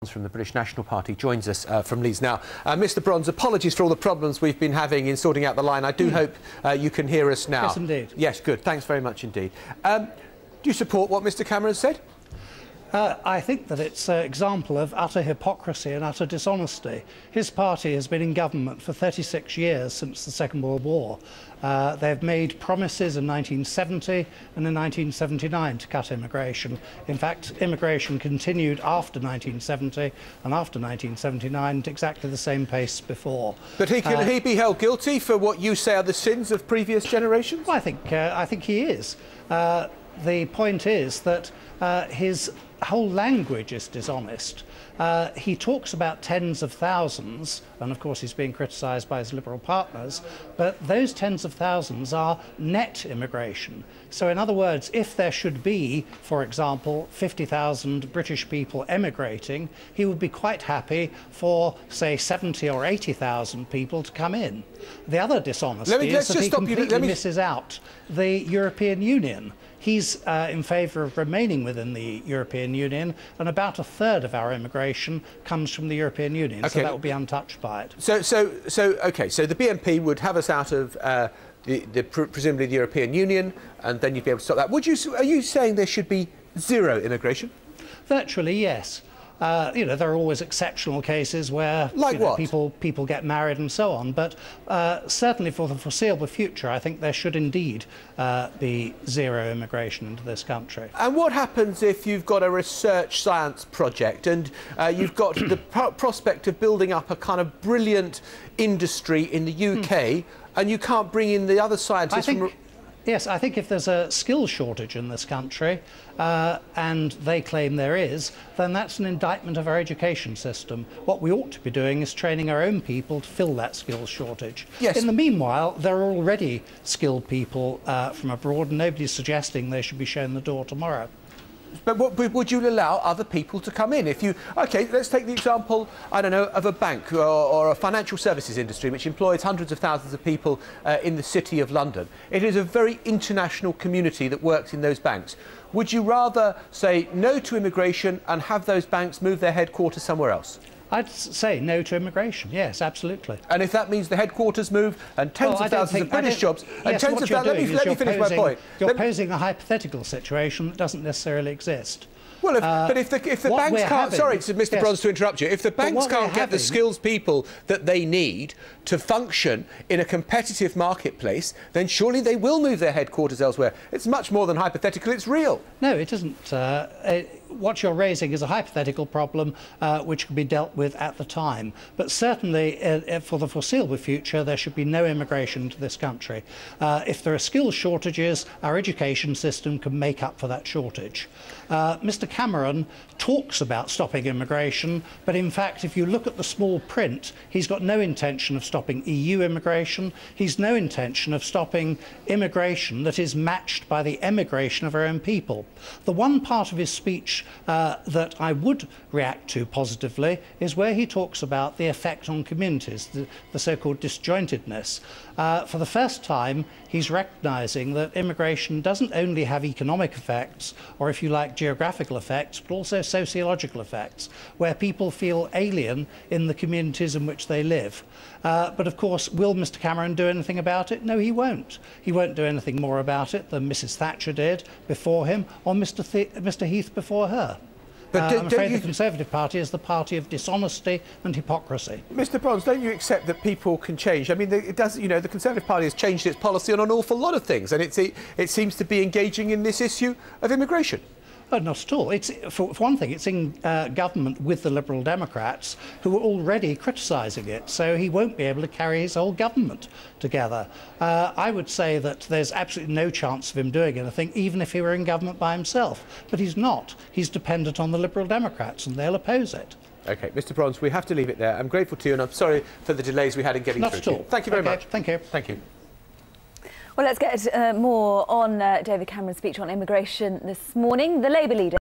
From the British National Party joins us from Leeds now. Mr. Brons, apologies for all the problems we've been having in sorting out the line. I do hope you can hear us now. Yes, indeed. Yes, good. Thanks very much indeed. Do you support what Mr. Cameron said? I think that it's an example of utter hypocrisy and utter dishonesty. His party has been in government for 36 years since the Second World War. They've made promises in 1970 and in 1979 to cut immigration. In fact, immigration continued after 1970 and after 1979 at exactly the same pace before. But can he be held guilty for what you say are the sins of previous generations? Well, I think he is. The point is that his whole language is dishonest. He talks about tens of thousands, and of course he's being criticised by his Liberal partners, but those tens of thousands are net immigration. So in other words, if there should be, for example, 50,000 British people emigrating, he would be quite happy for, say, 70 or 80,000 people to come in. The other dishonesty is that he completely misses out the European Union. He's in favour of remaining within the European Union, and about a third of our immigration comes from the European Union, so that will be untouched by it. So the BNP would have us out of presumably the European Union, and then you'd be able to stop that. Are you saying there should be zero immigration? Virtually, yes. You know, there are always exceptional cases where people get married and so on, but certainly for the foreseeable future, I think there should indeed be zero immigration into this country. And what happens if you've got a research science project and you've got the prospect of building up a kind of brilliant industry in the UK and you can't bring in the other scientists from... Yes, I think if there's a skills shortage in this country, and they claim there is, then that's an indictment of our education system. What we ought to be doing is training our own people to fill that skills shortage. Yes. In the meanwhile, there are already skilled people from abroad, and nobody's suggesting they should be shown the door tomorrow. But would you allow other people to come in? OK, let's take the example, I don't know, of a bank or a financial services industry which employs hundreds of thousands of people in the City of London. It is a very international community that works in those banks. Would you rather say no to immigration and have those banks move their headquarters somewhere else? I'd say no to immigration, yes, absolutely. And if that means the headquarters move and tens of thousands of British jobs and tens of thousands... Let me finish my point. You're posing a hypothetical situation that doesn't necessarily exist. Well, but if the banks can't... Sorry, Mr. Brons, to interrupt you. If the banks can't get the skills people that they need to function in a competitive marketplace, then surely they will move their headquarters elsewhere. It's much more than hypothetical, it's real. No, it isn't. What you're raising is a hypothetical problem which can be dealt with at the time. But certainly, for the foreseeable future, there should be no immigration to this country. If there are skills shortages, our education system can make up for that shortage. Mr. Cameron talks about stopping immigration, but in fact, if you look at the small print, he's got no intention of stopping EU immigration. He's no intention of stopping immigration that is matched by the emigration of our own people. The one part of his speech that I would react to positively is where he talks about the effect on communities, the so-called disjointedness. For the first time, he's recognising that immigration doesn't only have economic effects, or if you like, geographical effects, but also sociological effects, where people feel alien in the communities in which they live. But of course, will Mr. Cameron do anything about it? No, he won't. He won't do anything more about it than Mrs. Thatcher did before him, or Mr. Heath before her. But I'm afraid the Conservative Party is the party of dishonesty and hypocrisy. Mr. Brons, don't you accept that people can change? I mean, it does. You know, the Conservative Party has changed its policy on an awful lot of things, and it seems to be engaging in this issue of immigration. Not at all. For one thing, it's in government with the Liberal Democrats who are already criticising it, so he won't be able to carry his whole government together. I would say that there's absolutely no chance of him doing anything, even if he were in government by himself. But he's not. He's dependent on the Liberal Democrats, and they'll oppose it. OK, Mr. Brons, we have to leave it there. I'm grateful to you, and I'm sorry for the delays we had in getting through to you. Thank you very much. Thank you. Thank you. Well, let's get more on David Cameron's speech on immigration this morning. The Labour leader